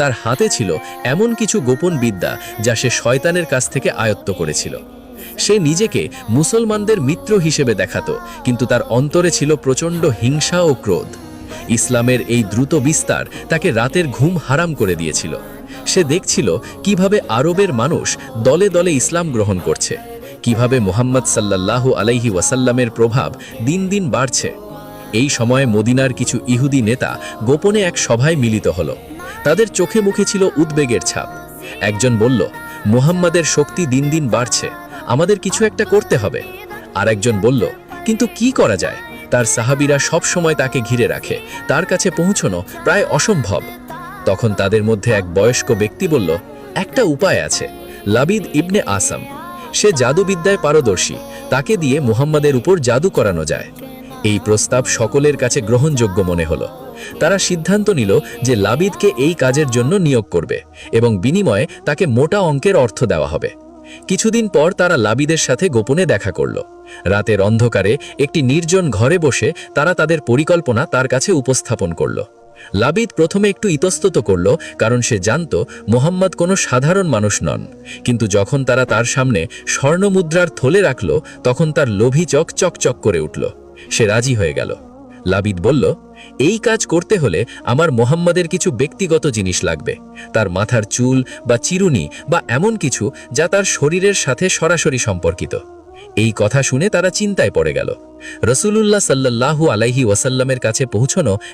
তার হাতে ছিল এমন কিছু গোপন বিদ্যা যা সে শয়তানের কাছ থেকে আয়ত্ত করেছিল। সে নিজেকে মুসলমানদের মিত্র হিসেবে দেখাতো, কিন্তু তার অন্তরে ছিল প্রচণ্ড হিংসা ও ক্রোধ। ইসলামের এই দ্রুত বিস্তার তাকে রাতের ঘুম হারাম করে দিয়েছিল। সে দেখছিল কিভাবে আরবের মানুষ দলে দলে ইসলাম গ্রহণ করছে, কিভাবে মুহাম্মদ সাল্লাল্লাহু আলাইহি ওয়াসাল্লামের প্রভাব দিন দিন বাড়ছে। এই সময়ে মদিনার কিছু ইহুদি নেতা গোপনে এক সভায় মিলিত হল। তাদের চোখে মুখে ছিল উদ্বেগের ছাপ। একজন বলল, মুহাম্মাদের শক্তি দিন দিন বাড়ছে, আমাদের কিছু একটা করতে হবে। আর একজন বলল, কিন্তু কি করা যায়? তার সাহাবীরা সব সময় তাকে ঘিরে রাখে, তার কাছে পৌঁছানো প্রায় অসম্ভব। তখন তাদের মধ্যে এক বয়স্ক ব্যক্তি বলল, একটা উপায় আছে, লাবিদ ইবনে আসাম। সে জাদুবিদ্যায় পারদর্শী, তাকে দিয়ে মুহাম্মাদের উপর জাদু করানো যায়। এই প্রস্তাব সকলের কাছে গ্রহণযোগ্য মনে হলো। তারা সিদ্ধান্ত নিল যে লাবিদকে এই কাজের জন্য নিয়োগ করবে এবং বিনিময়ে তাকে মোটা অঙ্কের অর্থ দেওয়া হবে। কিছুদিন পর তারা লাবিদের সাথে গোপনে দেখা করল। রাতের অন্ধকারে একটি নির্জন ঘরে বসে তারা তাদের পরিকল্পনা তার কাছে উপস্থাপন করল। লাবিদ প্রথমে একটু ইতস্তত করল, কারণ সে জানত মুহাম্মদ কোনো সাধারণ মানুষ নন। কিন্তু যখন তারা তার সামনে স্বর্ণমুদ্রার থলে রাখল, তখন তার লোভী চোখ চকচক করে উঠল। সে রাজি হয়ে গেল। লাবিদ বলল, এই কাজ করতে হলে আমার মুহাম্মাদের কিছু ব্যক্তিগত জিনিস লাগবে, তার মাথার চুল বা চিরুনি বা এমন কিছু যা তার শরীরের সাথে সরাসরি সম্পর্কিত। এই কথা শুনে তারা চিন্তায় পড়ে গেল। রাসূলুল্লাহ সাল্লাল্লাহু আলাইহি ওয়াসাল্লামের কাছে পৌঁছানো